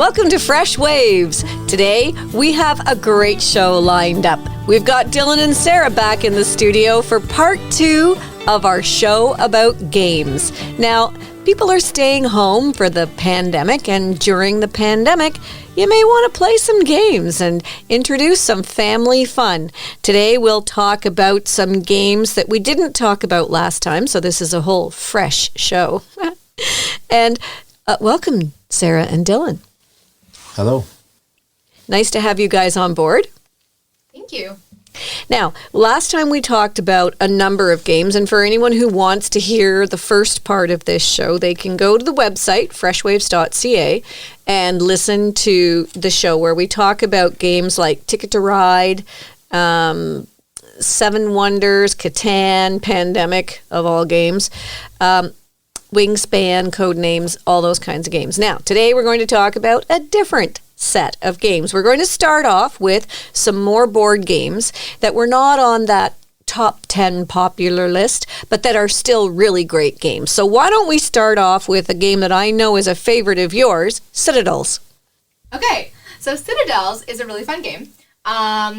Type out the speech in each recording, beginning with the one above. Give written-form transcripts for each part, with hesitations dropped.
Welcome to Fresh Waves. Today, we have a great show lined up. We've got Dillon and Sarah back in the studio for part 2 of our show about games. Now, people are staying home for the pandemic, and during the pandemic, you may want to play some games and introduce some family fun. Today, we'll talk about some games that we didn't talk about last time, so this is a whole fresh show. And welcome, Sarah and Dillon. Hello. Nice to have you guys on board. Thank you. Now, last time we talked about a number of games, and for anyone who wants to hear the first part of this show, they can go to the website, Freshwaves.ca, and listen to the show where we talk about games like Ticket to Ride, Seven Wonders, Catan, Pandemic, of all games, Wingspan, Codenames, all those kinds of games. Now, today we're going to talk about a different set of games. We're going to start off with some more board games that were not on that top 10 popular list, but that are still really great games. So why don't we start off with a game that I know is a favorite of yours, Citadels. Okay, so Citadels is a really fun game. I've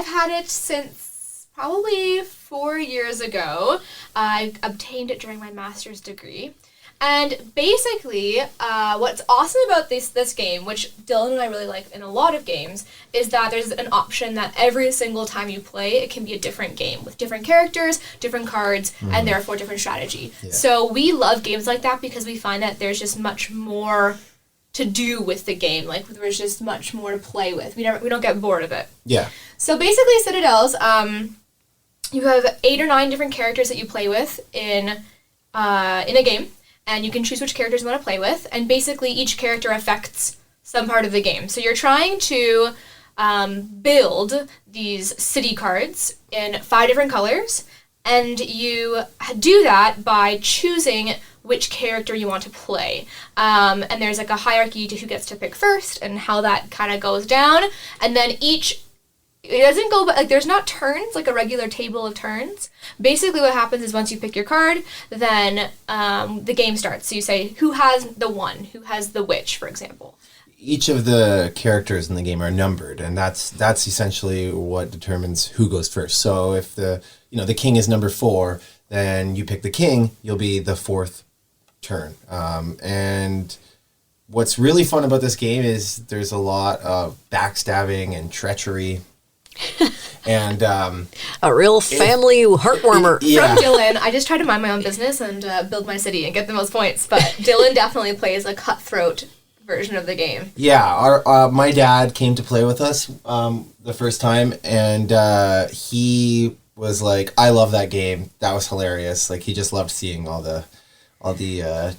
had it since probably 4 years ago. I obtained it during my master's degree. And basically, what's awesome about this game, which Dillon and I really like in a lot of games, is that there's an option that every single time you play, it can be a different game with different characters, different cards, and therefore different strategy. Yeah. So we love games like that because we find that there's just much more to do with the game. Like, there's just much more to play with. We don't get bored of it. Yeah. So basically, Citadels, you have 8 or 9 different characters that you play with in a game. And you can choose which characters you want to play with. And basically, each character affects some part of the game. So you're trying to build these city cards in 5 different colors. And you do that by choosing which character you want to play. And there's like a hierarchy to who gets to pick first and how that kind of goes down. And then it doesn't go, like, there's not turns, like a regular table of turns. Basically what happens is once you pick your card, then the game starts. So you say, who has the one? Who has the witch, for example? Each of the characters in the game are numbered, and that's essentially what determines who goes first. So if the king is number 4, then you pick the king, you'll be the 4th turn. And what's really fun about this game is there's a lot of backstabbing and treachery. And a real family heartwarmer. Yeah. From Dillon, I just try to mind my own business and build my city and get the most points. But Dillon definitely plays a cutthroat version of the game. Yeah, my dad came to play with us the first time, and he was like, "I love that game. That was hilarious." Like, he just loved seeing all the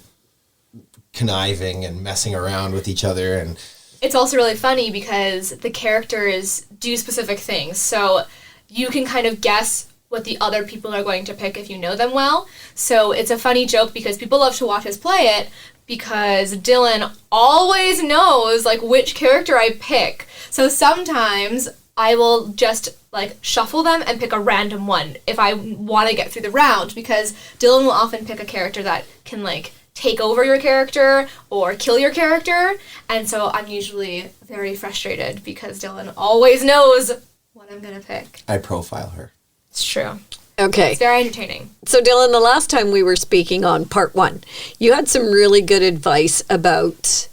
conniving and messing around with each other. And it's also really funny because the characters do specific things. So you can kind of guess what the other people are going to pick if you know them well. So it's a funny joke because people love to watch us play it because Dillon always knows, like, which character I pick. So sometimes I will just, like, shuffle them and pick a random one if I want to get through the round, because Dillon will often pick a character that can, like, take over your character or kill your character, and so I'm usually very frustrated because Dillon always knows what I'm gonna pick. I profile her. It's true. Okay. It's very entertaining. So, Dillon, the last time we were speaking on part 1, you had some really good advice about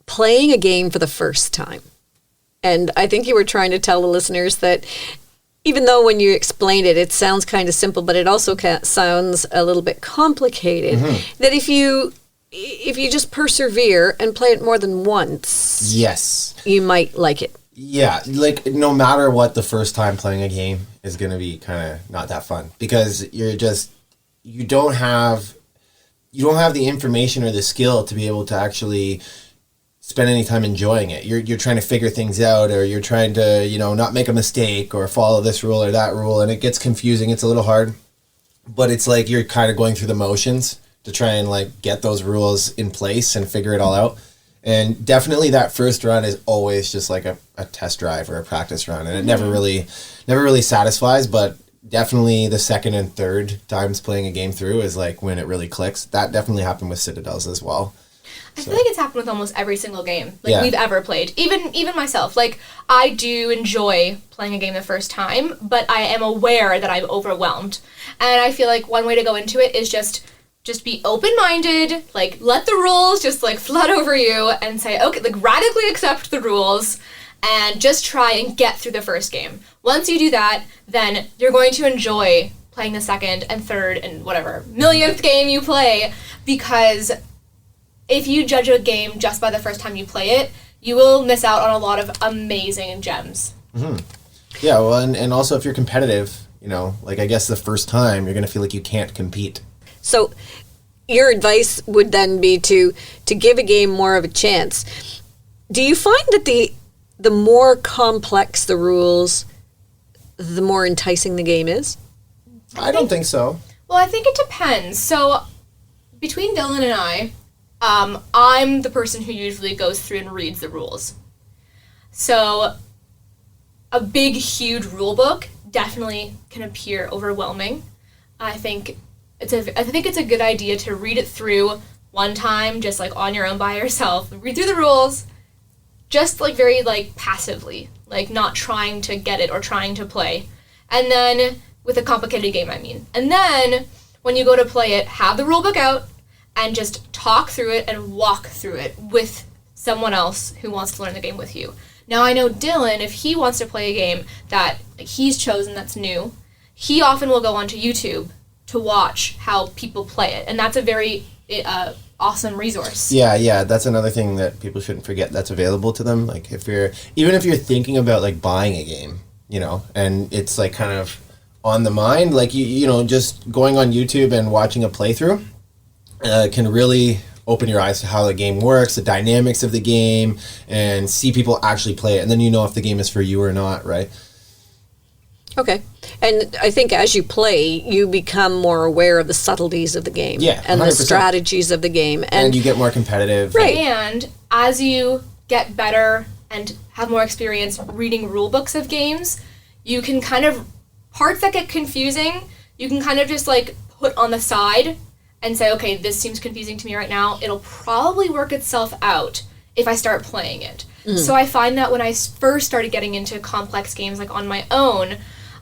playing a game for the first time. And I think you were trying to tell the listeners that even though when you explain it, it sounds kind of simple, but it also sounds a little bit complicated, that if you just persevere and play it more than once, yes, you might like it. Yeah, like, no matter what, the first time playing a game is going to be kind of not that fun because you don't have the information or the skill to be able to actually spend any time enjoying it. You're trying to figure things out, or you're trying to, not make a mistake or follow this rule or that rule, and it gets confusing. It's a little hard, but it's like you're kind of going through the motions to try and, like, get those rules in place and figure it all out. And definitely that first run is always just like a test drive or a practice run, and it never really satisfies, but definitely the second and third times playing a game through is like when it really clicks. That definitely happened with Citadels as well. I feel like it's happened with almost every single game we've ever played. Even myself. Like, I do enjoy playing a game the first time, but I am aware that I'm overwhelmed. And I feel like one way to go into it is just be open-minded, like, let the rules just, like, flood over you and say, okay, like, radically accept the rules and just try and get through the first game. Once you do that, then you're going to enjoy playing the second and third and whatever millionth game you play, because if you judge a game just by the first time you play it, you will miss out on a lot of amazing gems. Mm-hmm. Yeah, well, and also if you're competitive, like, I guess the first time you're going to feel like you can't compete. So your advice would then be to give a game more of a chance. Do you find that the more complex the rules, the more enticing the game is? I don't think so. Well, I think it depends. So between Dylan and I, I'm the person who usually goes through and reads the rules. So a big, huge rule book definitely can appear overwhelming. I think it's a good idea to read it through one time, just like on your own by yourself. Read through the rules, just like very like passively, like not trying to get it or trying to play. And then with a complicated game, I mean. And then when you go to play it, have the rule book out and just talk through it and walk through it with someone else who wants to learn the game with you. Now, I know Dylan, if he wants to play a game that he's chosen that's new, he often will go onto YouTube to watch how people play it. And that's a very awesome resource. Yeah, that's another thing that people shouldn't forget that's available to them. Like, even if you're thinking about, like, buying a game, and it's, like, kind of on the mind, like, just going on YouTube and watching a playthrough can really open your eyes to how the game works, the dynamics of the game, and see people actually play it. And then if the game is for you or not, right? Okay. And I think as you play, you become more aware of the subtleties of the game. Yeah, 100%. And the strategies of the game. And you get more competitive. Right. And as you get better and have more experience reading rule books of games, you can kind of, parts that get confusing, you can kind of just like put on the side and say, okay, this seems confusing to me right now. It'll probably work itself out if I start playing it. So I find that when I first started getting into complex games like on my own,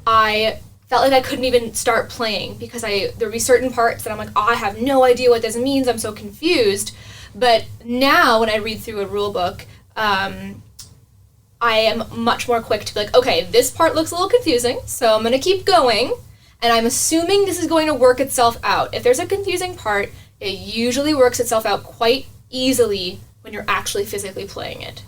I felt like I couldn't even start playing because there would be certain parts that I'm like, I have no idea what this means. I'm so confused. But now when I read through a rule book, I am much more quick to be like, okay, this part looks a little confusing, so I'm going to keep going, and I'm assuming this is going to work itself out. If there's a confusing part, it usually works itself out quite easily when you're actually physically playing it.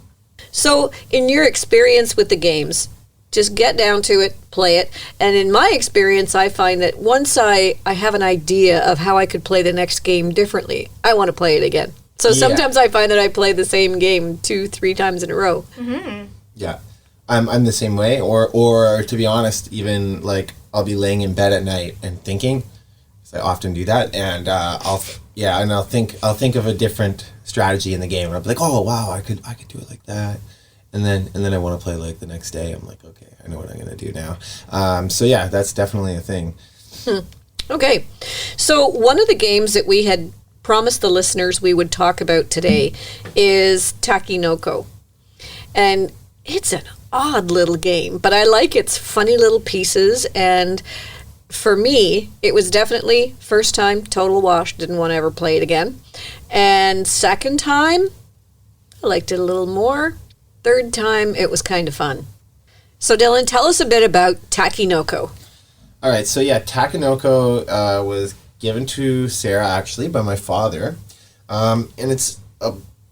So, in your experience with the games, just get down to it, play it. And in my experience, I find that once I have an idea of how I could play the next game differently, I want to play it again. So sometimes I find that I play the same game 2-3 times in a row. Mm-hmm. Yeah. I'm the same way. Or to be honest, even like I'll be laying in bed at night and thinking. So I often do that. And I'll think of a different strategy in the game. And I'll be like, oh, wow, I could do it like that. And then I want to play like the next day. I'm like, okay, I know what I'm going to do now. So yeah, that's definitely a thing. Okay. So one of the games that we had promised the listeners we would talk about today is Takinoko. And it's an odd little game, but I like its funny little pieces. And for me, it was definitely first time, total wash. Didn't want to ever play it again. And second time, I liked it a little more. Third time, it was kind of fun. So Dylan, tell us a bit about Takinoko. All right, so yeah, Takinoko was given to Sarah actually by my father, and it's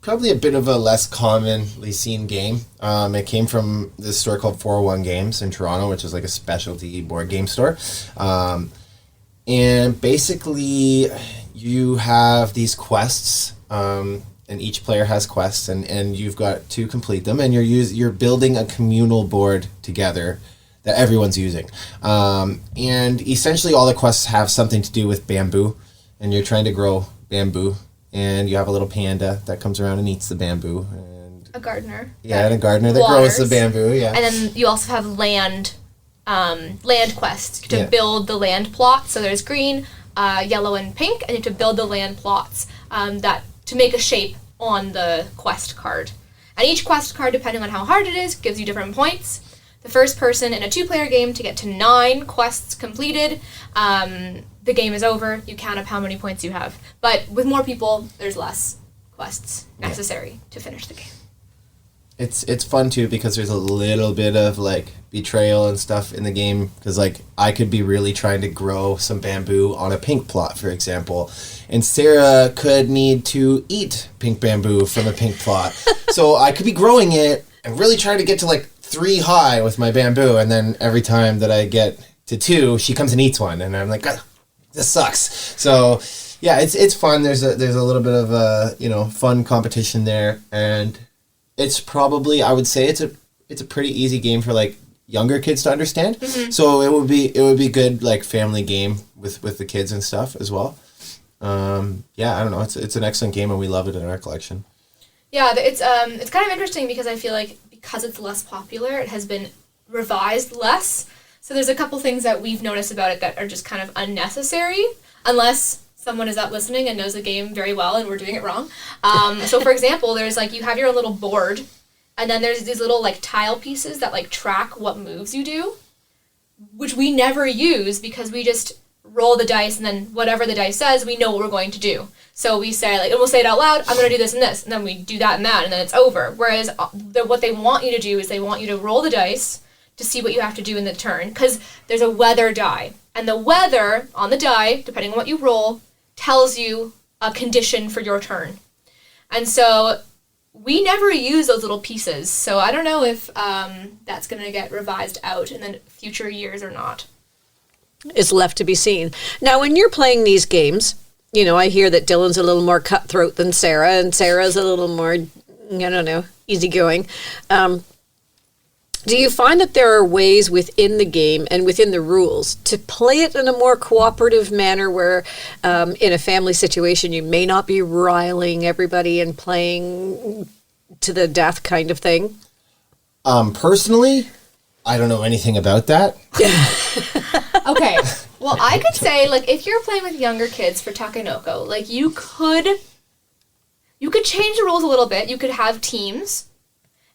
probably a bit of a less commonly seen game. It came from this store called 401 Games in Toronto, which is like a specialty board game store. And basically, you have these quests, and each player has quests, and you've got to complete them, and you're building a communal board together that everyone's using. And essentially all the quests have something to do with bamboo, and you're trying to grow bamboo, and you have a little panda that comes around and eats the bamboo. And a gardener. Yeah, and a gardener that grows the bamboo, yeah. And then you also have land quests to build the land plots. So there's green, yellow, and pink, and you have to build the land plots that to make a shape on the quest card. And each quest card, depending on how hard it is, gives you different points. The first person in a 2-player game to get to 9 quests completed, the game is over. You count up how many points you have. But with more people, there's less quests necessary to finish the game. It's fun too because there's a little bit of like betrayal and stuff in the game because like I could be really trying to grow some bamboo on a pink plot, for example, and Sarah could need to eat pink bamboo from a pink plot. So I could be growing it and really trying to get to like 3 high with my bamboo, and then every time that I get to 2, she comes and eats one, and I'm like, this sucks. So yeah, it's fun. There's a little bit of fun competition there, and it's probably, I would say it's a pretty easy game for like younger kids to understand. Mm-hmm. So it would be good like family game with the kids and stuff as well. I don't know. It's an excellent game and we love it in our collection. Yeah, it's kind of interesting because I feel like because it's less popular, it has been revised less. So there's a couple things that we've noticed about it that are just kind of unnecessary, unless someone is out listening and knows the game very well and we're doing it wrong. So for example, there's like, you have your little board, and then there's these little like tile pieces that like track what moves you do, which we never use because we just roll the dice, and then whatever the dice says, we know what we're going to do. So we say, like, and we'll say it out loud, I'm going to do this and this, and then we do that and that, and then it's over. Whereas what they want you to do is they want you to roll the dice to see what you have to do in the turn, because there's a weather die. And the weather on the die, depending on what you roll, tells you a condition for your turn. And so we never use those little pieces. So I don't know if that's going to get revised out in the future years or not. Is left to be seen. Now, when you're playing these games, you know, I hear that Dylan's a little more cutthroat than Sarah, and Sarah's a little more, I don't know, easygoing. Do you find that there are ways within the game and within the rules to play it in a more cooperative manner where in a family situation you may not be riling everybody and playing to the death kind of thing? Personally, I don't know anything about that. Okay. Well, I could say, like, if you're playing with younger kids for Takenoko, like, you could change the rules a little bit. You could have teams,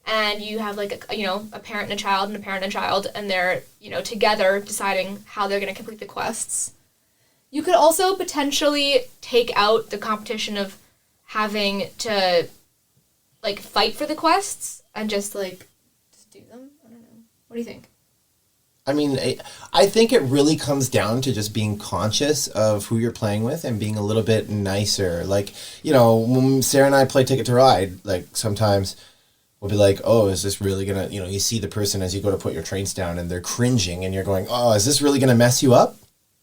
and you have, like, a parent and a child, and they're, together deciding how they're going to complete the quests. You could also potentially take out the competition of having to, like, fight for the quests and just do them. I don't know. What do you think? I mean, I think it really comes down to just being conscious of who you're playing with and being a little bit nicer. Like, when Sarah and I play Ticket to Ride, like, sometimes we'll be like, oh, is this really going to, you see the person as you go to put your trains down and they're cringing and you're going, oh, is this really going to mess you up?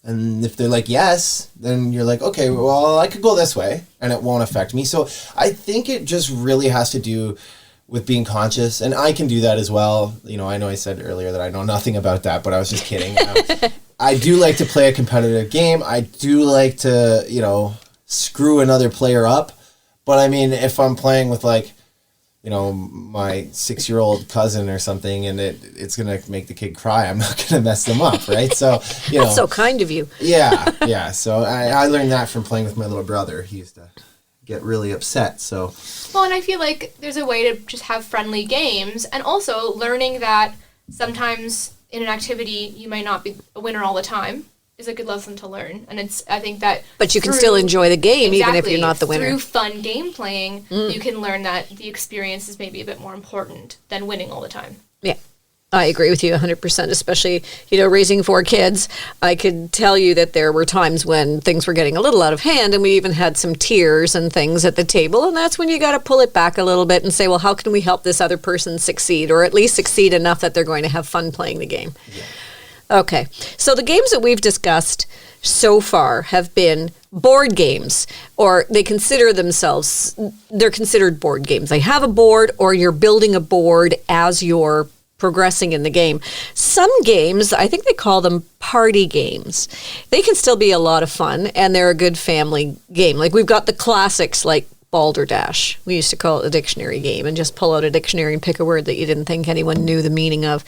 And if they're like, yes, then you're like, okay, well, I could go this way and it won't affect me. So I think it just really has to do with being conscious, and I can do that as well. I know I said earlier that I know nothing about that, but I was just kidding. I do like to play a competitive game. I do like to, screw another player up. But I mean, if I'm playing with my 6-year-old cousin or something, and it's gonna make the kid cry, I'm not gonna mess them up, right? So That's so kind of you. Yeah. So I learned that from playing with my little brother. He used to get really upset. So well, and I feel like there's a way to just have friendly games, and also learning that sometimes in an activity you might not be a winner all the time is a good lesson to learn. And I think that but you can still enjoy the game even if you're not the winner. Through fun game playing, you can learn that the experience is maybe a bit more important than winning all the time. Yeah. I agree with you 100%, especially, raising 4 kids. I could tell you that there were times when things were getting a little out of hand, and we even had some tears and things at the table, and that's when you got to pull it back a little bit and say, well, how can we help this other person succeed, or at least succeed enough that they're going to have fun playing the game? Yeah. Okay, so the games that we've discussed so far have been board games, or they're considered board games. They have a board, or you're building a board as you're progressing in the game. Some games, I think they call them party games. They can still be a lot of fun, and they're a good family game. Like, we've got the classics like Balderdash. We used to call it a dictionary game and just pull out a dictionary and pick a word that you didn't think anyone knew the meaning of.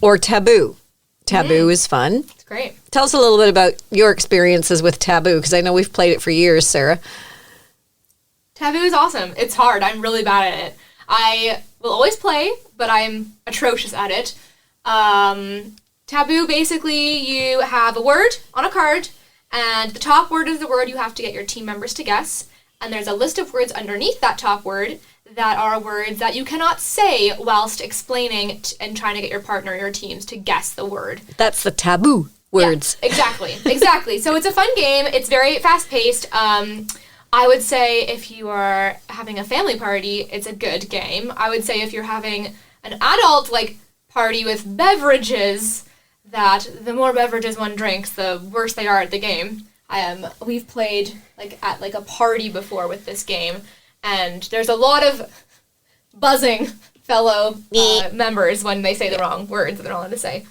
Or Taboo. Taboo is fun. It's great. Tell us a little bit about your experiences with Taboo, because I know we've played it for years, Sarah. Taboo is awesome. It's hard. I'm really bad at it. I will always play, but I'm atrocious at it. Taboo, basically, you have a word on a card, and the top word is the word you have to get your team members to guess. And there's a list of words underneath that top word that are words that you cannot say whilst explaining and trying to get your partner or your teams to guess the word. That's the taboo words. Yeah, exactly. So it's a fun game. It's very fast-paced. I would say if you are having a family party, it's a good game. I would say if you're having an adult party with beverages, that the more beverages one drinks, the worse they are at the game. We've played at a party before with this game, and there's a lot of buzzing fellow members when they say the wrong words that they're not allowed to say.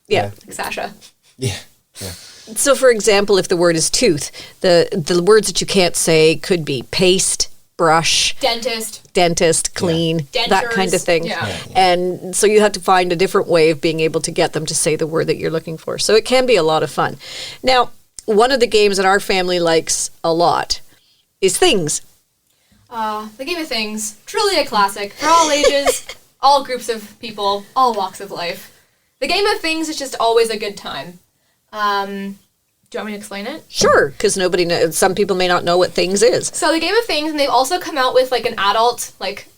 Yeah. Like Sasha. Yeah. So, for example, if the word is tooth, the words that you can't say could be paste, brush, dentist, clean, that kind of thing. Yeah. And so you have to find a different way of being able to get them to say the word that you're looking for. So it can be a lot of fun. Now, one of the games that our family likes a lot is Things. The game of Things, truly a classic for all ages, all groups of people, all walks of life. The game of Things is just always a good time. Do you want me to explain it? Sure, because nobody knows. Some people may not know what Things is. So the Game of Things, and they've also come out with an adult,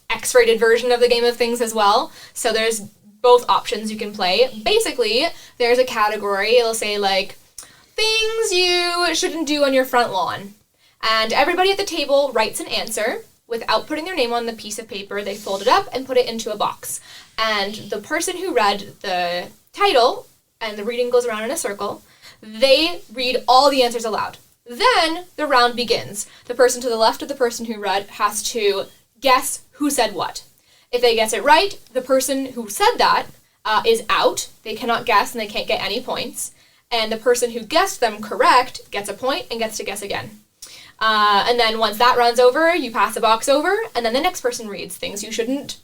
X-rated version of the Game of Things as well. So there's both options you can play. Basically, there's a category. It'll say things you shouldn't do on your front lawn. And everybody at the table writes an answer without putting their name on the piece of paper. They fold it up and put it into a box. And the person who read the title, and the reading goes around in a circle, they read all the answers aloud. Then the round begins. The person to the left of the person who read has to guess who said what. If they guess it right, the person who said that is out. They cannot guess and they can't get any points. And the person who guessed them correct gets a point and gets to guess again. And then once that round's over, you pass the box over, and then the next person reads things you shouldn't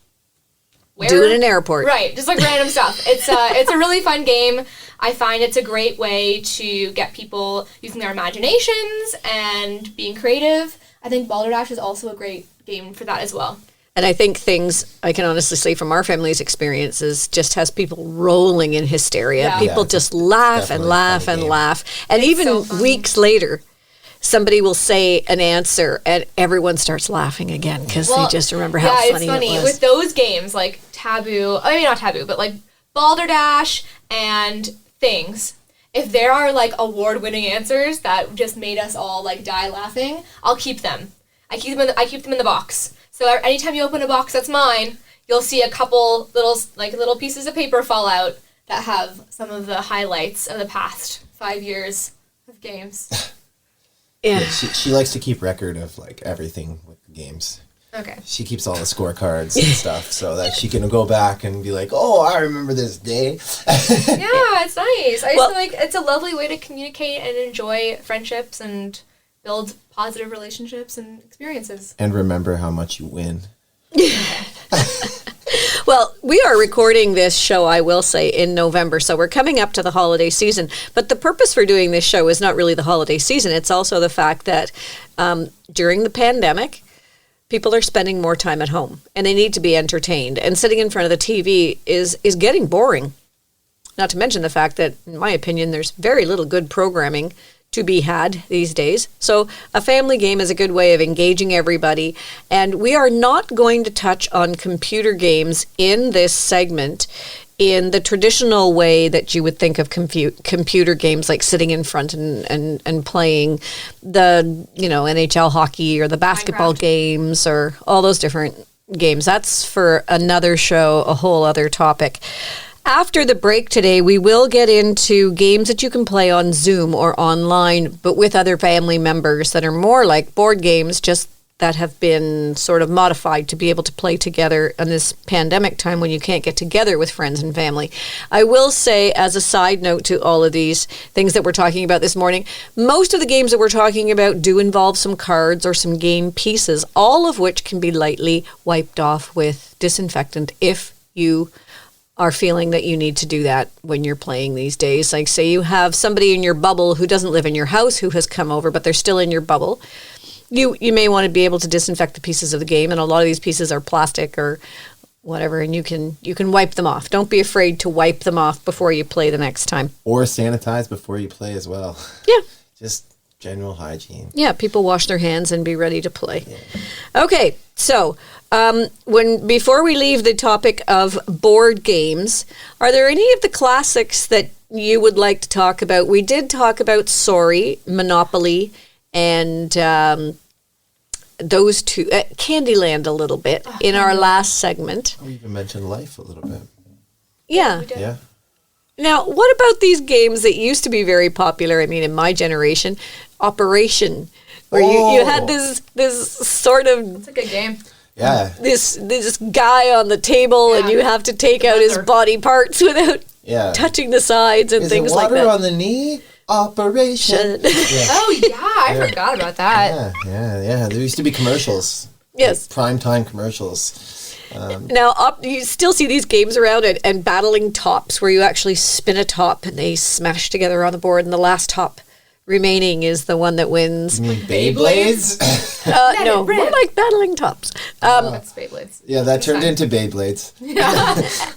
wear. Do it in an airport. Right, just random stuff. It's a really fun game. I find it's a great way to get people using their imaginations and being creative. I think Balderdash is also a great game for that as well. And I think Things, I can honestly say from our family's experiences, just has people rolling in hysteria. Yeah. People just laugh and laugh and laugh. And even weeks later, somebody will say an answer and everyone starts laughing again because they just remember how funny it was. With those games like Taboo, I mean not Taboo, but Balderdash and Things, if there are award-winning answers that just made us all die laughing, I'll keep them. I keep them in the box. So anytime you open a box that's mine, you'll see a couple little pieces of paper fall out that have some of the highlights of the past 5 years of games. Yeah. She likes to keep record of everything with the games. Okay. She keeps all the scorecards and stuff so that she can go back and be oh, I remember this day. Yeah, it's nice. It's a lovely way to communicate and enjoy friendships and build positive relationships and experiences. And remember how much you win. Well, we are recording this show, I will say, in November, so we're coming up to the holiday season. But the purpose for doing this show is not really the holiday season. It's also the fact that during the pandemic, people are spending more time at home, and they need to be entertained. And sitting in front of the TV is getting boring. Not to mention the fact that, in my opinion, there's very little good programming to be had these days. So a family game is a good way of engaging everybody. And we are not going to touch on computer games in this segment in the traditional way that you would think of computer games, like sitting in front and playing the NHL hockey or the basketball games or all those different games. That's for another show, a whole other topic. After the break today, we will get into games that you can play on Zoom or online, but with other family members that are more like board games, just that have been sort of modified to be able to play together in this pandemic time when you can't get together with friends and family. I will say, as a side note to all of these things that we're talking about this morning, most of the games that we're talking about do involve some cards or some game pieces, all of which can be lightly wiped off with disinfectant if you are feeling that you need to do that when you're playing these days. Like, say you have somebody in your bubble who doesn't live in your house who has come over, but they're still in your bubble. you may want to be able to disinfect the pieces of the game, and a lot of these pieces are plastic or whatever, and you can wipe them off. Don't be afraid to wipe them off before you play the next time. Or sanitize before you play as well. Yeah. Just general hygiene. Yeah, people wash their hands and be ready to play. Yeah. Okay, so before we leave the topic of board games, are there any of the classics that you would like to talk about? We did talk about Sorry, Monopoly, and those two, Candyland a little bit in our last segment. We even mentioned Life a little bit. Yeah. We did. Yeah. Now, what about these games that used to be very popular? I mean, in my generation, Operation, where you had this sort of It's a good game. Yeah. this guy on the table, and you have to take out his body parts without touching the sides and things like that. Is it water on the knee? Operation. Oh, yeah. I forgot about that. Yeah. There used to be commercials. Yes. Like primetime commercials. Now, you still see these games around and battling tops where you actually spin a top and they smash together on the board, and the last top remaining is the one that wins. You mean Beyblades? No, more like battling tops. That's Beyblades. Yeah, that turned into Beyblades.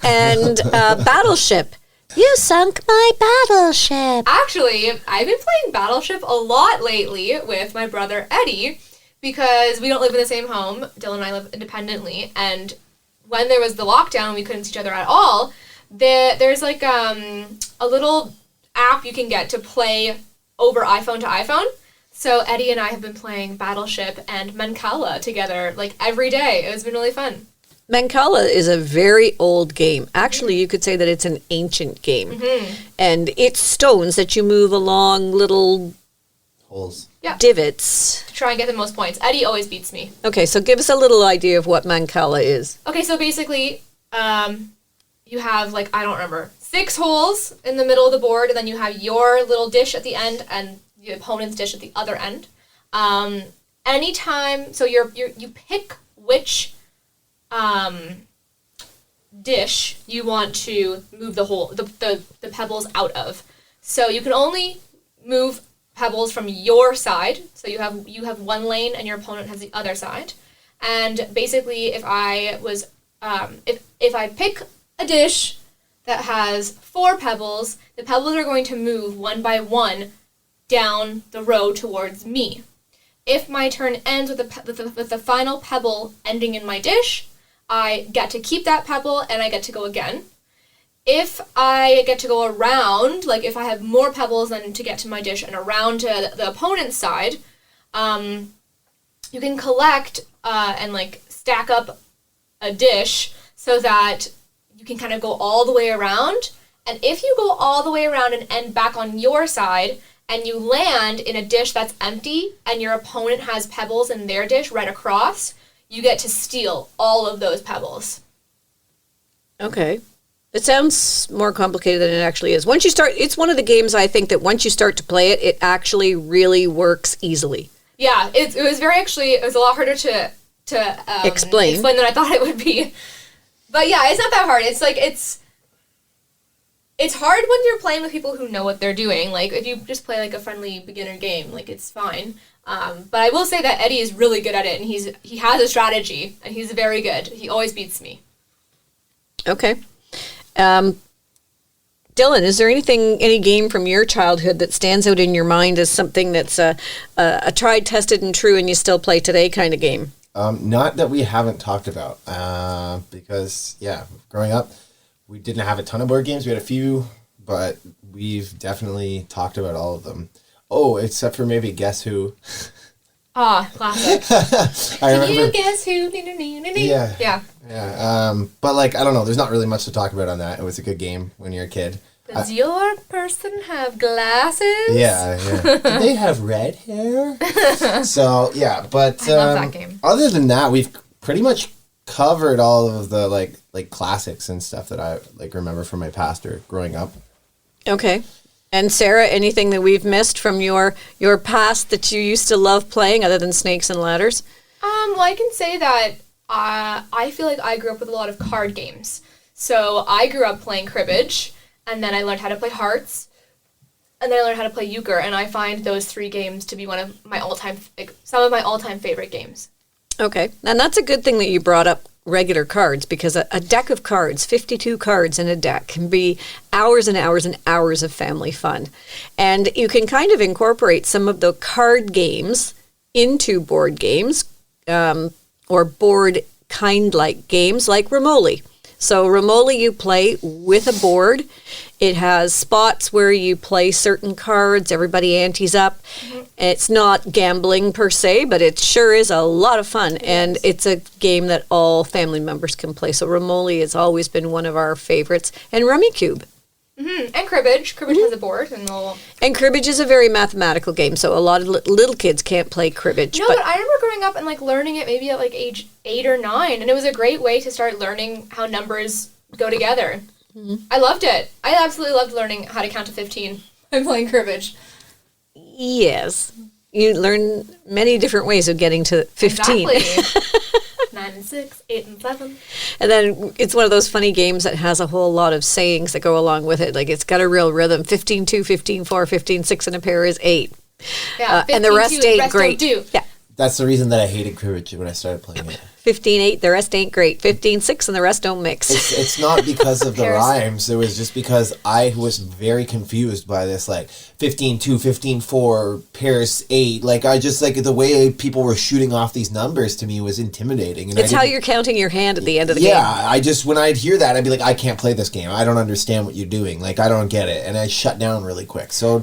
And Battleship. You sunk my battleship. Actually, I've been playing Battleship a lot lately with my brother Eddie because we don't live in the same home. Dylan and I live independently, and when there was the lockdown, we couldn't see each other at all. There's like a little app you can get to play over iPhone to iPhone. So Eddie and I have been playing Battleship and Mancala together like every day. It's been really fun. Mancala is a very old game. Actually, you could say that it's an ancient game. Mm-hmm. And it's stones that you move along little Holes. divots. To try and get the most points. Eddie always beats me. Okay, so give us a little idea of what Mancala is. Okay, so basically, you have, like, I don't remember, 6 holes in the middle of the board, and then you have your little dish at the end and the opponent's dish at the other end. Anytime, so you pick which dish you want to move the pebbles out of. So you can only move pebbles from your side. So you have one lane and your opponent has the other side. And basically, if I was if I pick a dish that has 4 pebbles, the pebbles are going to move one by one down the row towards me. If my turn ends with the final pebble ending in my dish, I get to keep that pebble and I get to go again. If I get to go around, like if I have more pebbles than to get to my dish and around to the opponent's side, you can collect and like stack up a dish so that you can kind of go all the way around. And if you go all the way around and end back on your side and you land in a dish that's empty and your opponent has pebbles in their dish right across, you get to steal all of those pebbles. Okay. It sounds more complicated than it actually is. Once you start, it's one of the games I think that once you start to play it, it actually really works easily. Yeah, it was a lot harder to explain than I thought it would be. But yeah, it's not that hard. It's like, it's hard when you're playing with people who know what they're doing. Like, if you just play like a friendly beginner game, like, it's fine. But I will say that Eddie is really good at it, and he has a strategy, and he's very good. He always beats me. Okay. Dylan, is there any game from your childhood that stands out in your mind as something that's a tried, tested, and true, and you still play today kind of game? Not that we haven't talked about, because, growing up, we didn't have a ton of board games. We had a few, but we've definitely talked about all of them. Oh, except for maybe Guess Who. Ah, classic. Can you guess who? Yeah. But, like, I don't know. There's not really much to talk about on that. It was a good game when you're a kid. Does your person have glasses? Yeah. Did they have red hair? So, yeah. But I love that game. Other than that, we've pretty much covered all of the, like classics and stuff that I, like, remember from my past or growing up. Okay. And Sarah, anything that we've missed from your past that you used to love playing other than Snakes and Ladders? Well, I can say that I feel like I grew up with a lot of card games. So I grew up playing cribbage, and then I learned how to play hearts. and then I learned how to play euchre, and I find those 3 games to be some of my all-time favorite games. Okay. And that's a good thing that you brought up regular cards, because a deck of cards, 52 cards in a deck, can be hours and hours and hours of family fun. And you can kind of incorporate some of the card games into board games, or board kind-like games like Romoli. So Romoli you play with a board. It has spots where you play certain cards. Everybody antes up. Mm-hmm. It's not gambling per se, but it sure is a lot of fun. And it's a game that all family members can play. So Romoli has always been one of our favorites. And Rummy Cube. Mm-hmm. And cribbage. Cribbage has a board. And cribbage is a very mathematical game, so a lot of little kids can't play cribbage. No, but I remember growing up and learning it maybe at age 8 or 9, and it was a great way to start learning how numbers go together. Mm-hmm. I loved it. I absolutely loved learning how to count to 15 by playing cribbage. Yes. You learn many different ways of getting to 15. Exactly. 9 and 6, 8 and 7. And then it's one of those funny games that has a whole lot of sayings that go along with it. Like, it's got a real rhythm. 15-2, 15-4, 15-6, and a pair is 8. Yeah, and the rest ain't great. Yeah. That's the reason that I hated cribbage when I started playing it. 15-8, the rest ain't great. 15-6, and the rest don't mix. It's not because of the rhymes. It was just because I was very confused by this, 15-2, 15-4, pairs 8. I just, the way people were shooting off these numbers to me was intimidating. And it's how you're counting your hand at the end of the game. Yeah, when I'd hear that, I'd be like, I can't play this game. I don't understand what you're doing. I don't get it. And I shut down really quick. So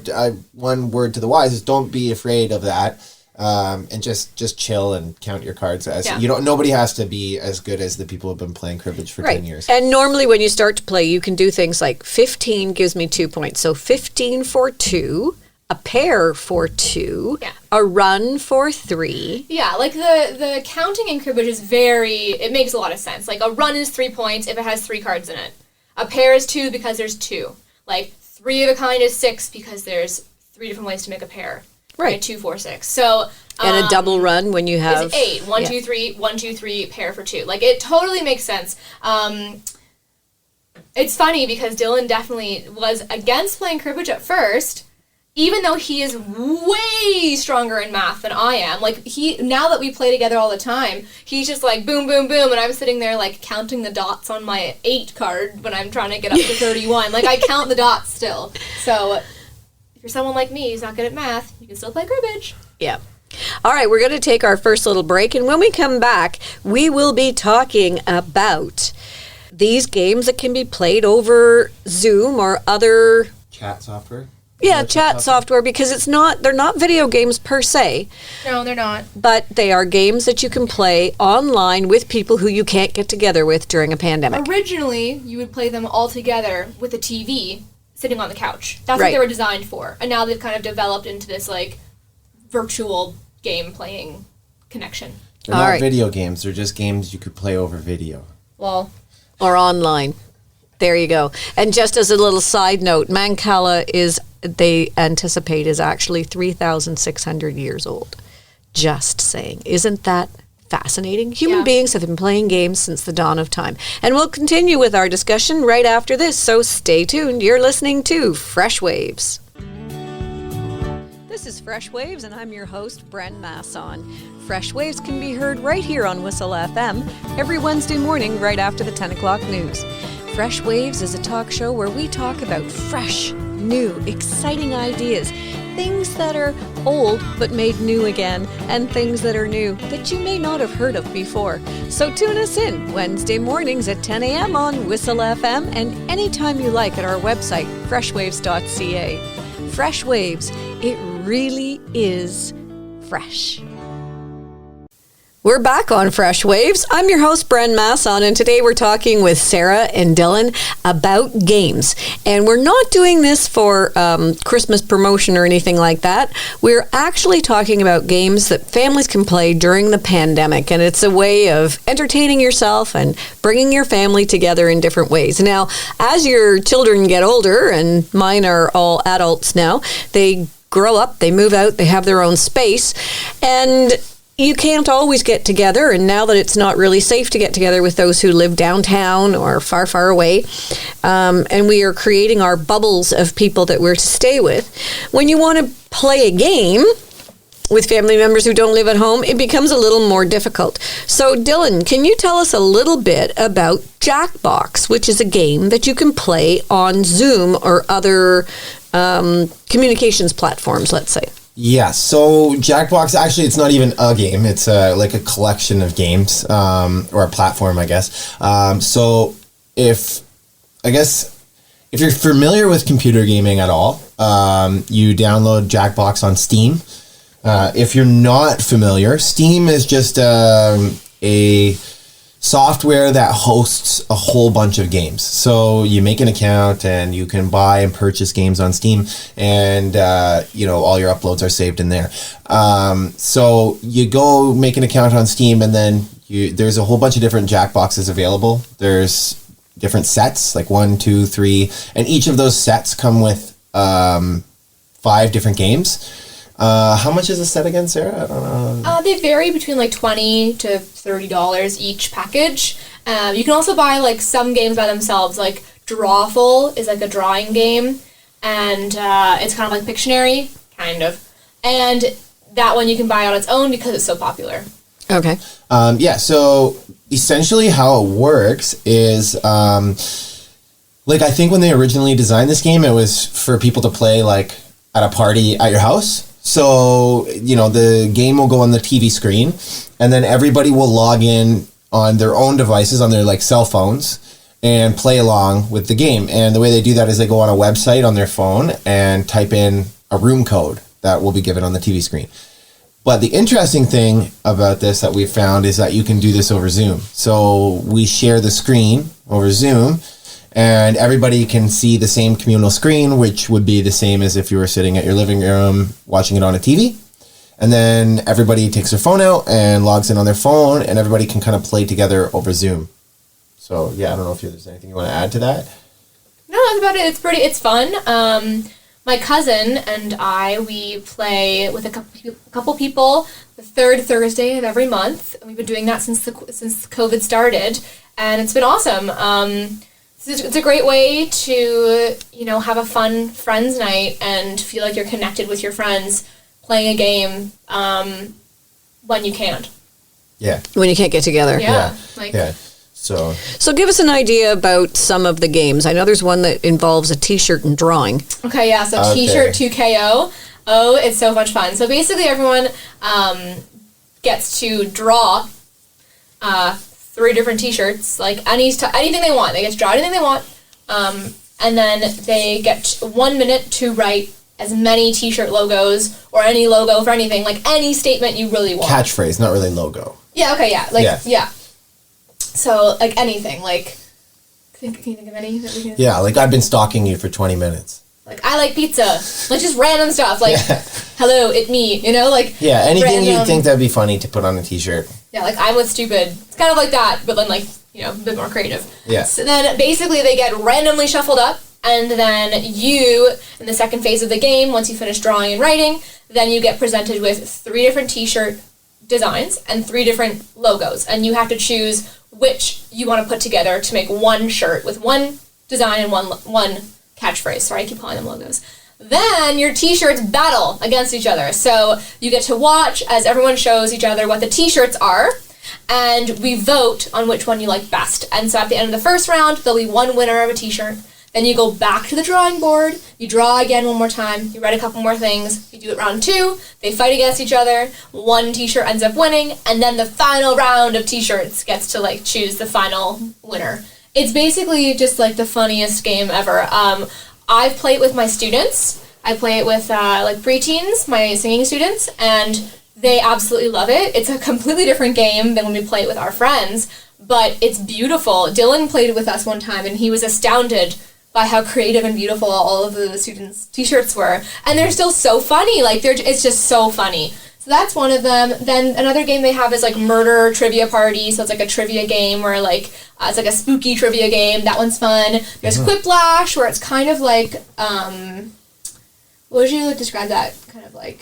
one word to the wise is don't be afraid of that. And just chill and count your cards. Nobody has to be as good as the people who've been playing cribbage for 10 years. And normally when you start to play, you can do things like 15 gives me 2 points. So 15 for 2, a pair for 2, a run for 3. Yeah, the counting in cribbage is it makes a lot of sense. A run is 3 points if it has 3 cards in it. A pair is 2 because there's 2. 3 of a kind is 6 because there's 3 different ways to make a pair. Right. 2, 4, 6. So and a double run when you have is 8. 1, 2, 3, 1, 2, 3, pair for 2. It totally makes sense. It's funny because Dillon definitely was against playing cribbage at first, even though he is way stronger in math than I am. Now that we play together all the time, he's just boom, boom, boom, and I'm sitting there counting the dots on my 8 card when I'm trying to get up to 31. I count the dots still. So if you're someone like me who's not good at math, you can still play cribbage. Yeah. All right, we're going to take our first little break, and when we come back, we will be talking about these games that can be played over Zoom or other chat software. Yeah, chat software, because they're not video games per se. No, they're not. But they are games that you can play online with people who you can't get together with during a pandemic. Originally, you would play them all together with a TV sitting on the couch. That's what they were designed for. And now they've kind of developed into this virtual game playing connection. They're not video games. They're just games you could play over video. Well, or online. There you go. And just as a little side note, Mancala they anticipate is actually 3,600 years old. Just saying. Isn't that fascinating? Human beings have been playing games since the dawn of time. And we'll continue with our discussion right after this, so stay tuned. You're listening to Fresh Waves. This is Fresh Waves, and I'm your host, Bren Masson. Fresh Waves can be heard right here on Whistle FM every Wednesday morning right after the 10 o'clock news. Fresh Waves is a talk show where we talk about fresh, new, exciting ideas, things that are old but made new again, and things that are new that you may not have heard of before. So tune us in Wednesday mornings at 10 a.m. on Whistle FM and anytime you like at our website, Freshwaves.ca. Fresh Waves, it really is fresh. We're back on Fresh Waves. I'm your host, Bren Masson, and today we're talking with Sarah and Dillon about games. And we're not doing this for Christmas promotion or anything like that. We're actually talking about games that families can play during the pandemic, and it's a way of entertaining yourself and bringing your family together in different ways. Now, as your children get older, and mine are all adults now, they grow up, they move out, they have their own space, and you can't always get together, and now that it's not really safe to get together with those who live downtown or far, far away, and we are creating our bubbles of people that we're to stay with, when you want to play a game with family members who don't live at home, it becomes a little more difficult. So, Dillon, can you tell us a little bit about Jackbox, which is a game that you can play on Zoom or other communications platforms, let's say? Yeah, so Jackbox, actually, it's not even a game. It's like a collection of games, or a platform, I guess. So if you're familiar with computer gaming at all, you download Jackbox on Steam. If you're not familiar, Steam is just a software that hosts a whole bunch of games. So you make an account and you can buy and purchase games on Steam, and all your uploads are saved in there. So you go make an account on Steam, and then there's a whole bunch of different Jackboxes available. There's different sets, like 1, 2, 3, and each of those sets come with 5 different games. How much is a set again, Sarah? I don't know. They vary between like $20 to $30 each package. You can also buy like some games by themselves. Like Drawful is like a drawing game, and it's kind of like Pictionary, kind of. And that one you can buy on its own because it's so popular. Okay. So essentially how it works is, I think when they originally designed this game, it was for people to play like at a party at your house. So, the game will go on the TV screen, and then everybody will log in on their own devices, on their cell phones, and play along with the game. And the way they do that is they go on a website on their phone and type in a room code that will be given on the TV screen. But the interesting thing about this that we've found is that you can do this over Zoom. So we share the screen over Zoom, and everybody can see the same communal screen, which would be the same as if you were sitting at your living room watching it on a TV. And then everybody takes their phone out and logs in on their phone, and everybody can kind of play together over Zoom. So, yeah, I don't know if there's anything you want to add to that. No, that's about it. It's fun. My cousin and we play with a couple people the third Thursday of every month. And we've been doing that since COVID started, and it's been awesome. It's a great way to, have a fun friends night and feel like you're connected with your friends playing a game when you can't. Yeah. When you can't get together. Yeah. So give us an idea about some of the games. I know there's one that involves a T-shirt and drawing. Okay, yeah. So T-shirt 2KO. Oh, it's so much fun. So basically everyone gets to draw 3 different T-shirts, like anything they want. They get to draw anything they want, and then they get 1 minute to write as many T-shirt logos or any logo for anything, like any statement you really want. Catchphrase, not really logo. Yeah. Okay. Yeah. Yeah. So anything, can you think of any that we can? Yeah, I've been stalking you for 20 minutes. I like pizza. Just random stuff. Hello, it's me. Yeah, anything random. you'd think that'd be funny to put on a T-shirt. Yeah, I'm with stupid. It's kind of like that, but then a bit more creative. Yeah. So then basically they get randomly shuffled up, and then you, in the second phase of the game, once you finish drawing and writing, then you get presented with 3 different T-shirt designs and 3 different logos, and you have to choose which you want to put together to make one shirt with one design and one catchphrase. Sorry, I keep calling them logos. Then your T-shirts battle against each other. So you get to watch as everyone shows each other what the T-shirts are, and we vote on which one you like best. And so at the end of the first round, there'll be one winner of a T-shirt. Then you go back to the drawing board, you draw again one more time, you write a couple more things, you do it round 2, they fight against each other, one T-shirt ends up winning, and then the final round of T-shirts gets to choose the final winner. It's basically just the funniest game ever. I've played it with my students. I play it with preteens, my singing students, and they absolutely love it. It's a completely different game than when we play it with our friends, but it's beautiful. Dillon played it with us one time, and he was astounded by how creative and beautiful all of the students' T-shirts were. And they're still so funny. It's just so funny. So that's one of them. Then another game they have is Murder Trivia Party. So it's a trivia game where it's a spooky trivia game. That one's fun. There's Quiplash, where it's kind of what would you describe that? Kind of I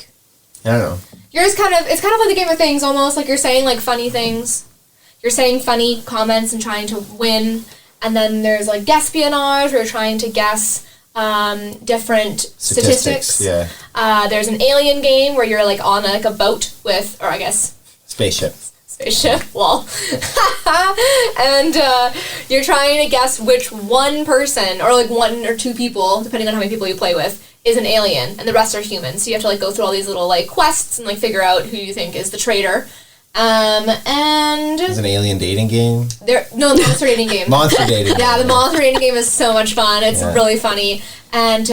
don't know. Yours it's kind of like the Game of Things almost, like you're saying like funny things. You're saying funny comments and trying to win. And then there's like Guesspionage, where you're trying to guess different statistics. Yeah. There's an alien game where you're like on a boat with, or I guess... Spaceship, lol. And you're trying to guess which one person, or like one or two people, depending on how many people you play with, is an alien, and the rest are humans. So you have to like go through all these little like quests and like figure out who you think is the traitor. And it's an alien dating game. The monster dating game. Monster dating. Yeah, the monster dating game is so much fun. It's really funny. And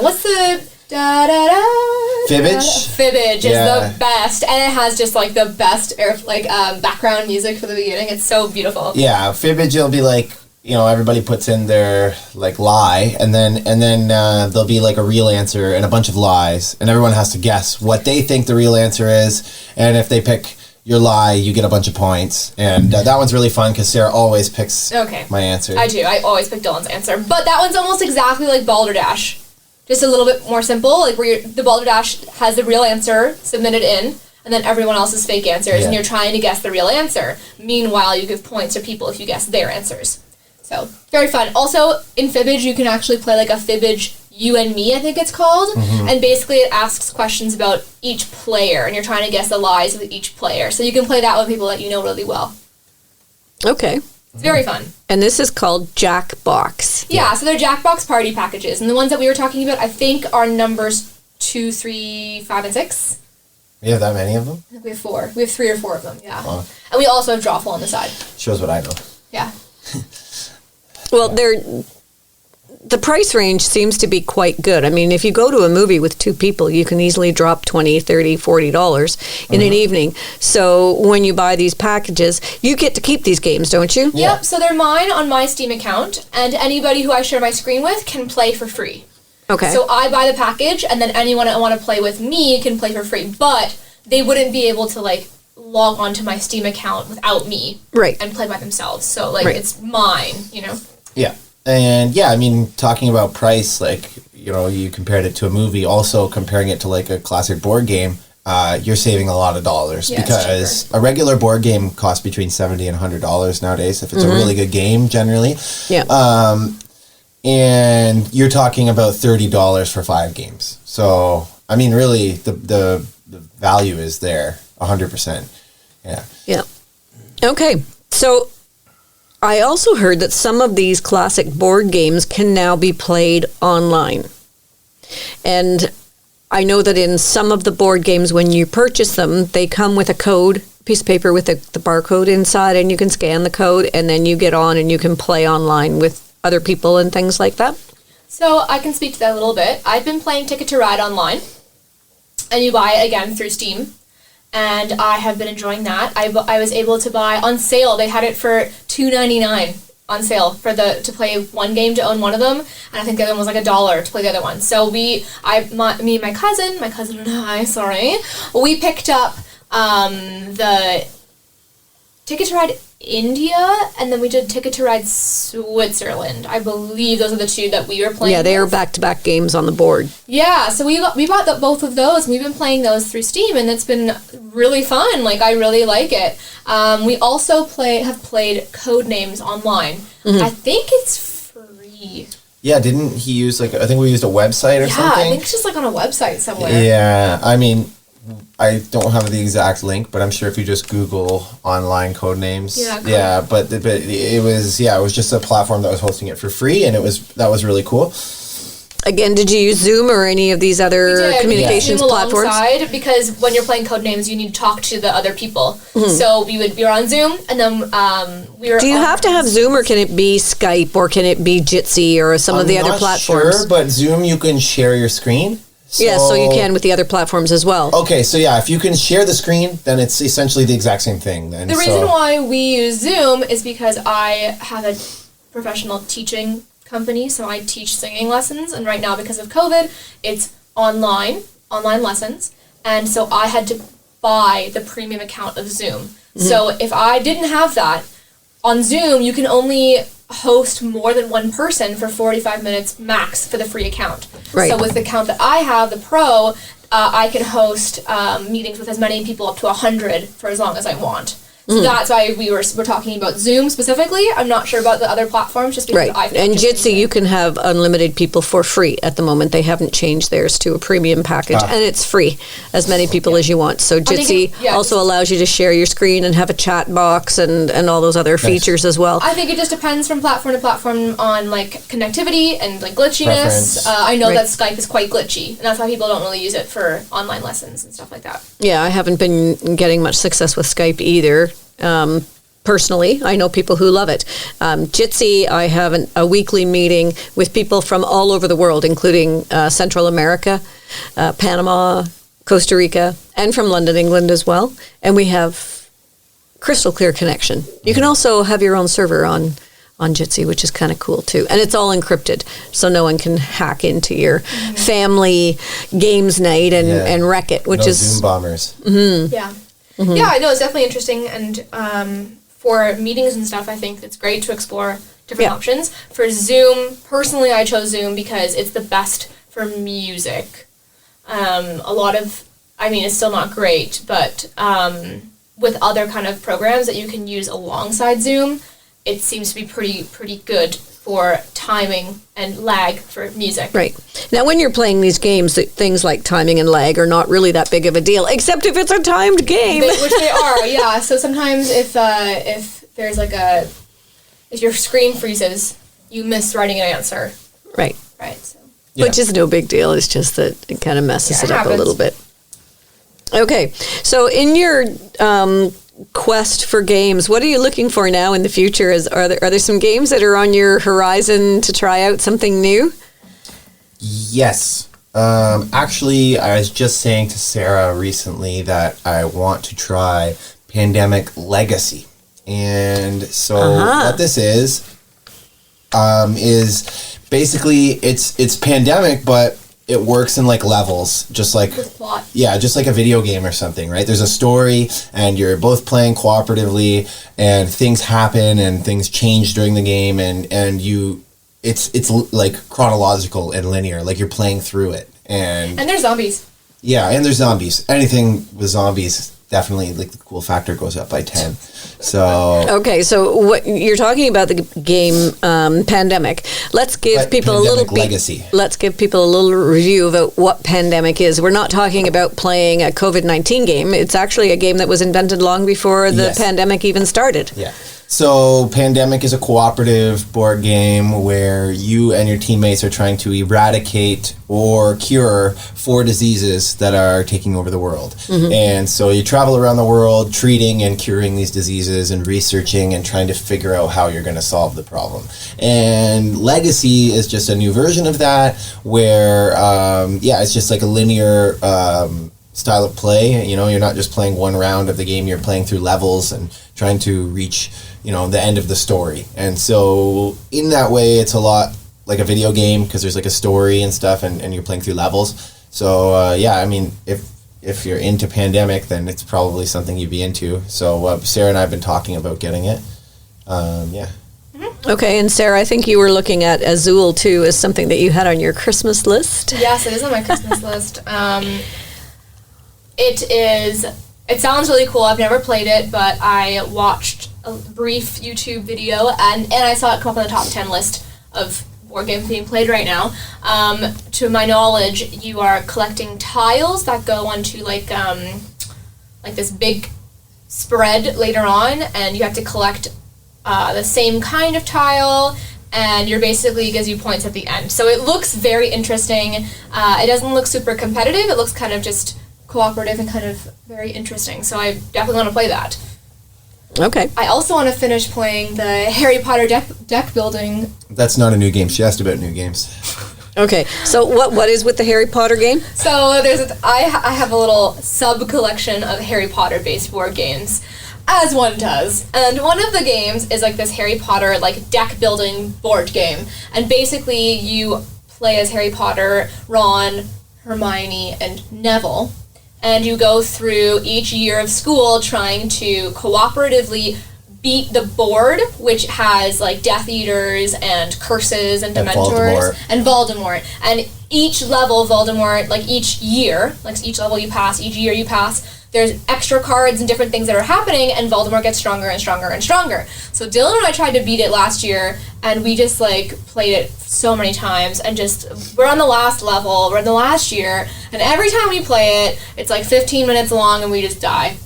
what's the Fibbage? Fibbage is the best, and it has just like the best background music for the beginning. It's so beautiful. Yeah, Fibbage, it'll be like, everybody puts in their like lie, and then there'll be like a real answer and a bunch of lies, and everyone has to guess what they think the real answer is, and if they pick your lie, you get a bunch of points, and that one's really fun because Sarah always picks my answer. I do. I always pick Dylan's answer, but that one's almost exactly like Balderdash, just a little bit more simple. Like where the Balderdash has the real answer submitted in, and then everyone else's fake answers, and you're trying to guess the real answer. Meanwhile, you give points to people if you guess their answers. So very fun. Also, in Fibbage, you can actually play like a Fibbage You and Me, I think it's called. Mm-hmm. And basically it asks questions about each player, and you're trying to guess the lies of each player. So you can play that with people that you know really well. Okay. It's very fun. And this is called Jackbox. Yeah, so they're Jackbox party packages. And the ones that we were talking about, I think, are numbers 2, 3, 5, and 6. We have that many of them? I think we have 4. We have 3 or 4 of them, yeah. Wow. And we also have Drawful on the side. Shows what I know. Yeah. Well, the price range seems to be quite good. I mean, if you go to a movie with 2 people, you can easily drop $20, $30, $40 in an evening. So when you buy these packages, you get to keep these games, don't you? Yeah. Yep, so they're mine on my Steam account, and anybody who I share my screen with can play for free. Okay. So I buy the package, and then anyone that want to play with me can play for free. But they wouldn't be able to, like, log onto my Steam account without me. Right. And play by themselves. So, like, it's mine, Yeah. And I mean, talking about price, like, you compared it to a movie, also comparing it to like a classic board game, you're saving a lot of dollars because a regular board game costs between $70 and $100 nowadays if it's a really good game, generally. Yeah. And you're talking about $30 for 5 games. So, I mean, really, the value is there, 100%. Yeah. Yeah. Okay. So I also heard that some of these classic board games can now be played online. And I know that in some of the board games, when you purchase them, they come with a code, piece of paper with the barcode inside, and you can scan the code, and then you get on and you can play online with other people and things like that. So I can speak to that a little bit. I've been playing Ticket to Ride online, and you buy it again through Steam. And I have been enjoying that. I was able to buy on sale. They had it for $2.99 on sale to play one game, to own one of them, and I think the other one was like $1 to play the other one. So me and my cousin and I, we picked up the Ticket to Ride India, and then we did Ticket to Ride Switzerland. I believe those are the 2 that we were playing. Yeah, they are back-to-back games on the board. Yeah, so we bought both of those, and we've been playing those through Steam, and it's been really fun. Like, I really like it. We also have played Codenames online. Mm-hmm. I think it's free. Yeah, didn't he use, I think we used a website or something? Yeah, I think it's just, on a website somewhere. Yeah, I mean, I don't have the exact link, but I'm sure if you just Google online Codenames. Yeah, but it was just a platform that was hosting it for free, and that was really cool. Again, did you use Zoom or any of these other communications platforms? Alongside, because when you're playing Codenames, you need to talk to the other people. Mm-hmm. So we were on Zoom, and then we were. Do you have to have Zoom, or can it be Skype, or can it be Jitsi, or some of the other platforms? I'm not sure, but Zoom, you can share your screen. So you can with the other platforms as well. Okay, so if you can share the screen, then it's essentially the exact same thing. The reason why we use Zoom is because I have a professional teaching company, so I teach singing lessons, and right now, because of COVID, it's online lessons, and so I had to buy the premium account of Zoom. Mm-hmm. So if I didn't have that, on Zoom, you can only host more than one person for 45 minutes max for the free account. Right. So with the account that I have, the Pro, I can host meetings with as many people up to 100 for as long as I want. So that's why we're talking about Zoom specifically. I'm not sure about the other platforms just because Right. And Jitsi, you can have unlimited people for free at the moment. They haven't changed theirs to a premium package, and it's free, as many people as you want. So Jitsi also allows you to share your screen and have a chat box and all those other features as well. I think it just depends from platform to platform on like connectivity and like glitchiness. Preference. I know that Skype is quite glitchy, and that's why people don't really use it for online lessons and stuff like that. Yeah, I haven't been getting much success with Skype either. Personally, I know people who love it. Jitsi, I have a weekly meeting with people from all over the world, including Central America, Panama, Costa Rica, and from London, England as well. And we have crystal clear connection. You can also have your own server on Jitsi, which is kind of cool too. And it's all encrypted, so no one can hack into your family games night and wreck it, which is... Zoom bombers. Yeah. Yeah, I know, it's definitely interesting, and for meetings and stuff, I think it's great to explore different options. For Zoom, personally, I chose Zoom because it's the best for music. It's still not great, but with other kind of programs that you can use alongside Zoom, it seems to be pretty good for timing and lag for music. Right. Now, when you're playing these games, things like timing and lag are not really that big of a deal, except if it's a timed game. Which they are, yeah. So sometimes if there's if your screen freezes, you miss writing an answer. Right. Right. So. Yeah. Which is no big deal. It's just that it kind of messes it up happens. a little bit. Okay. So in your quest for games, what are you looking for now in the future? Are there some games that are on your horizon to try out something new? Yes. Actually, I was just saying to Sarah recently that I want to try Pandemic Legacy. And so what this is basically it's Pandemic, but it works in like levels, just like With plot. Yeah, just like a video game or something, right? There's a story, and you're both playing cooperatively, and things happen, and things change during the game, and it's like chronological and linear, like you're playing through it, and there's zombies. Yeah, and there's zombies. Anything with zombies, definitely, like the cool factor goes up by 10. So okay, so what you're talking about the game Pandemic. Let's give people a little Legacy. Let's give people a little review about what Pandemic is. We're not talking about playing a COVID-19 game. It's actually a game that was invented long before the pandemic even started. Yeah. So Pandemic is a cooperative board game where you and your teammates are trying to eradicate or cure 4 diseases that are taking over the world. And so you travel around the world treating and curing these diseases and researching and trying to figure out how you're going to solve the problem. And Legacy is just a new version of that where, it's just like a linear style of play. You know, you're not just playing one round of the game, you're playing through levels and trying to reach, the end of the story. And so in that way, it's a lot like a video game because there's like a story and stuff, and you're playing through levels. So if you're into Pandemic, then it's probably something you'd be into. So Sarah and I have been talking about getting it. Okay, and Sarah, I think you were looking at Azul too as something that you had on your Christmas list. Yes, it is on my Christmas list. It sounds really cool. I've never played it, but I watched a brief YouTube video and I saw it come up on the top 10 list of board games being played right now. To my knowledge, you are collecting tiles that go onto like this big spread later on, and you have to collect the same kind of tile, and you're basically gives you points at the end. So it looks very interesting. It doesn't look super competitive. It looks kind of just cooperative and kind of very interesting. So I definitely want to play that. Okay. I also want to finish playing the Harry Potter deck building. That's not a new game. She asked about new games. Okay. So what is with the Harry Potter game? So I have a little sub-collection of Harry Potter-based board games, as one does. And one of the games is like this Harry Potter like deck building board game. And basically you play as Harry Potter, Ron, Hermione, and Neville. And you go through each year of school trying to cooperatively beat the board, which has like Death Eaters and Curses and Dementors and Voldemort. And each level Voldemort, like each year, like each level you pass, each year you pass, there's extra cards and different things that are happening, and Voldemort gets stronger and stronger and stronger. So Dylan and I tried to beat it last year, and we just like played it so many times, and just we're on the last level, we're in the last year, and every time we play it, it's like 15 minutes long, and we just die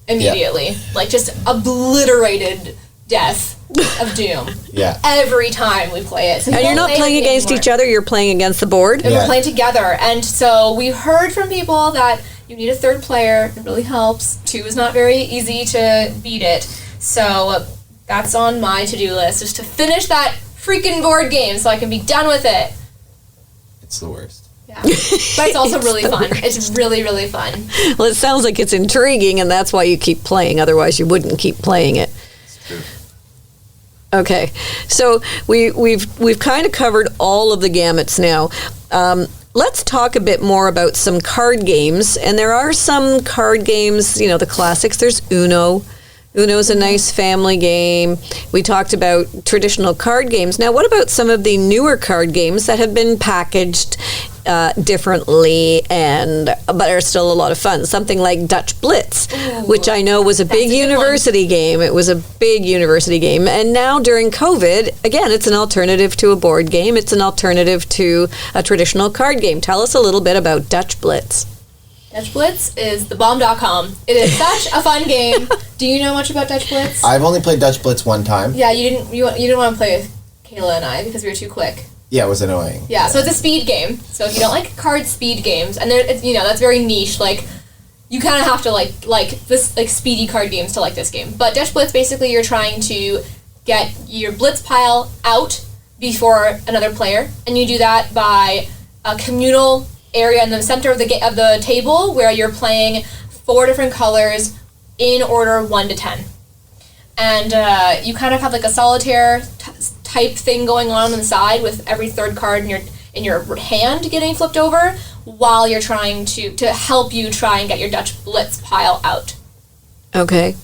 immediately, like just obliterated death of doom. Yeah. Every time we play it. So and you're not playing against each other, you're playing against the board? And we're playing together. And so we heard from people that you need a third player. It really helps. 2 is not very easy to beat it. So that's on my to-do list, is to finish that freaking board game so I can be done with it. It's the worst. Yeah. But it's also really fun. It's really, really fun. Well, it sounds like it's intriguing, and that's why you keep playing. Otherwise, you wouldn't keep playing it. It's true. Okay, so we've kind of covered all of the gamuts now. Let's talk a bit more about some card games. And there are some card games, you know, the classics. There's Uno. Uno's a nice family game. We talked about traditional card games. Now, what about some of the newer card games that have been packaged differently but are still a lot of fun? Something like Dutch Blitz, which I know was a big university game. It was a big university game. And now during COVID, again, it's an alternative to a board game. It's an alternative to a traditional card game. Tell us a little bit about Dutch Blitz. Dutch Blitz is thebomb.com. It is such a fun game. Do you know much about Dutch Blitz? I've only played Dutch Blitz one time. Yeah, you didn't want to play with Kayla and I because we were too quick. Yeah, it was annoying. Yeah, so it's a speed game. So if you don't like card speed games, and that's very niche. Like, you kind of have to like this like speedy card games to like this game. But Dutch Blitz, basically, you're trying to get your blitz pile out before another player, and you do that by a communal area in the center of the table where you're playing 4 different colors in order 1 to 10, and you kind of have like a solitaire type thing going on the side with every third card in your hand getting flipped over while you're trying to help you try and get your Dutch Blitz pile out. Okay.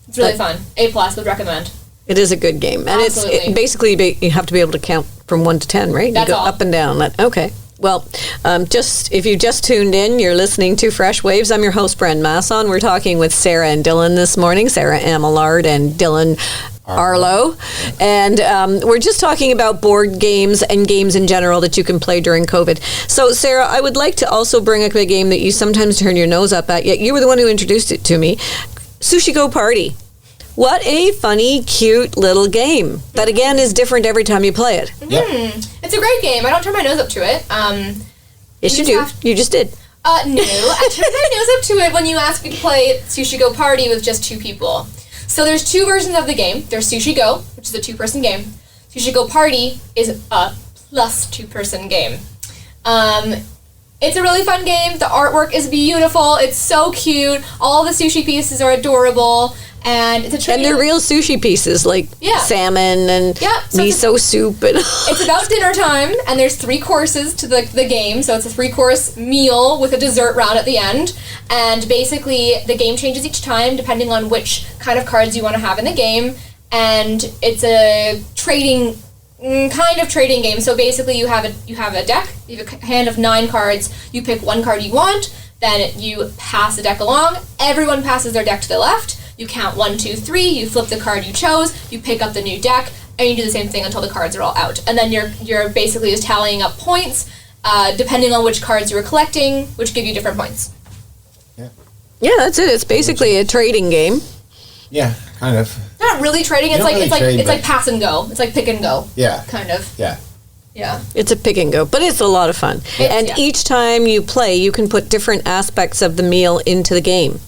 It's really fun. A+ would recommend. It is a good game, and Absolutely. basically you have to be able to count from 1 to 10, right? That's you go all. up and down. Okay. Well, if you just tuned in, you're listening to Fresh Waves. I'm your host, Bren Masson. We're talking with Sarah and Dillon this morning, Sarah Amillard and Dylan Arlo. And we're just talking about board games and games in general that you can play during COVID. So, Sarah, I would like to also bring up a game that you sometimes turn your nose up at, yet you were the one who introduced it to me, Sushi Go Party. What a funny, cute little game that, again, is different every time you play it. Yep. It's a great game. I don't turn my nose up to it. Yes, you do. You just did. No, I turned my nose up to it when you asked me to play Sushi Go Party with just 2 people. So there's 2 versions of the game. There's Sushi Go, which is a 2-person game. Sushi Go Party is a plus 2-person game. It's a really fun game. The artwork is beautiful. It's so cute. All the sushi pieces are adorable. And it's a treat. And they're real sushi pieces, like salmon and miso soup. And it's about dinner time, and there's 3 courses to the game. So it's a 3-course meal with a dessert round at the end. And basically, the game changes each time depending on which kind of cards you want to have in the game. And it's a kind of trading game. So basically, you have a deck. You have a hand of 9 cards. You pick 1 card you want. Then you pass the deck along. Everyone passes their deck to the left. You count 1, 2, 3, you flip the card you chose, you pick up the new deck, and you do the same thing until the cards are all out. And then you're basically just tallying up points, depending on which cards you were collecting, which give you different points. Yeah, that's it. It's basically a trading game. Yeah, kind of. Not really trading. It's like pass and go. It's like pick and go. Yeah. Kind of. Yeah. Yeah. It's a pick and go, but it's a lot of fun. And each time you play, you can put different aspects of the meal into the game.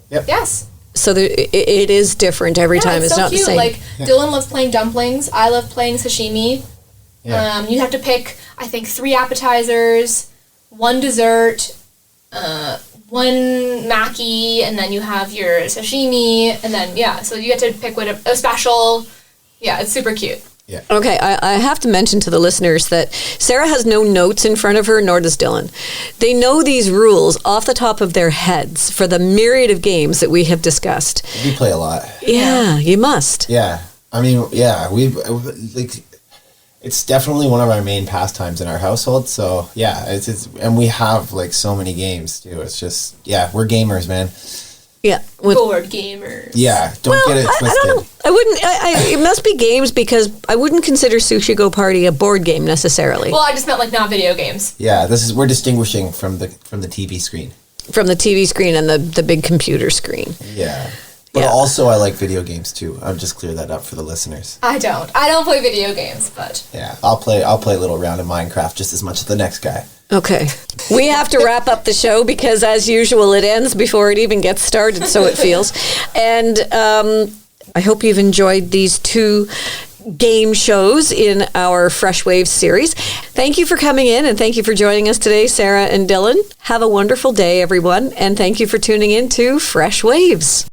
Yep. Yes. So it is different every time. It's so not cute. the same. Like, Dylan loves playing dumplings. I love playing sashimi. Yeah. You have to pick, I think, 3 appetizers, 1 dessert, 1 maki, and then you have your sashimi, and then, so you get to pick a special. Yeah, it's super cute. Yeah. Okay, I have to mention to the listeners that Sarah has no notes in front of her, nor does Dillon. They know these rules off the top of their heads for the myriad of games that we have discussed. We play a lot. Yeah, you must. Yeah. I mean, yeah, like, it's definitely one of our main pastimes in our household. So yeah, it's and we have like so many games too. It's just, yeah, we're gamers, man. Yeah. Board gamers. Yeah, don't get it twisted. I wouldn't. It must be games because I wouldn't consider Sushi Go Party a board game necessarily. Well, I just meant like not video games. Yeah, we're distinguishing from the TV screen. From the TV screen and the big computer screen. Yeah. But Yeah. also I like video games too. I'll just clear that up for the listeners. I don't play video games, but Yeah, I'll play a little round of Minecraft just as much as the next guy. Okay. We have to wrap up the show because, as usual, it ends before it even gets started, so it feels. And I hope you've enjoyed these 2 game shows in our Freshwaves series. Thank you for coming in, and thank you for joining us today, Sarah and Dillon. Have a wonderful day, everyone, and thank you for tuning in to Fresh Waves.